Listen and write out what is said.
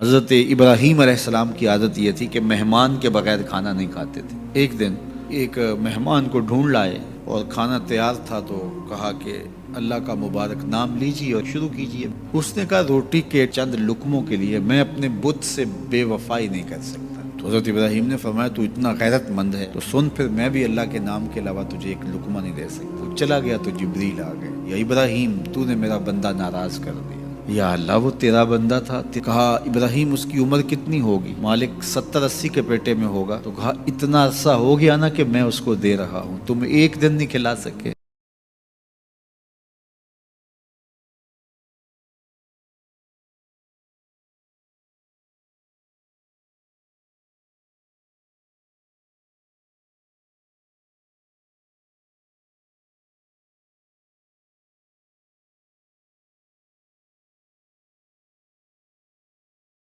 حضرت ابراہیم علیہ السلام کی عادت یہ تھی کہ مہمان کے بغیر کھانا نہیں کھاتے تھے۔ ایک دن ایک مہمان کو ڈھونڈ لائے اور کھانا تیار تھا تو کہا کہ اللہ کا مبارک نام لیجیے اور شروع کیجیے۔ اس نے کہا روٹی کے چند لقموں کے لیے میں اپنے بت سے بے وفائی نہیں کر سکتا۔ تو حضرت ابراہیم نے فرمایا تو اتنا غیرت مند ہے تو سن، پھر میں بھی اللہ کے نام کے علاوہ تجھے ایک لقمہ نہیں دے سکتا۔ چلا گیا تو جبریل آ گئے، یا ابراہیم تو نے میرا بندہ ناراض کر دیا۔ یا اللہ وہ تیرا بندہ تھا۔ کہا ابراہیم اس کی عمر کتنی ہوگی؟ مالک 70-80 کے پیٹے میں ہوگا۔ تو کہا اتنا عرصہ ہو گیا نا کہ میں اس کو دے رہا ہوں، تم ایک دن نہیں کھلا سکے؟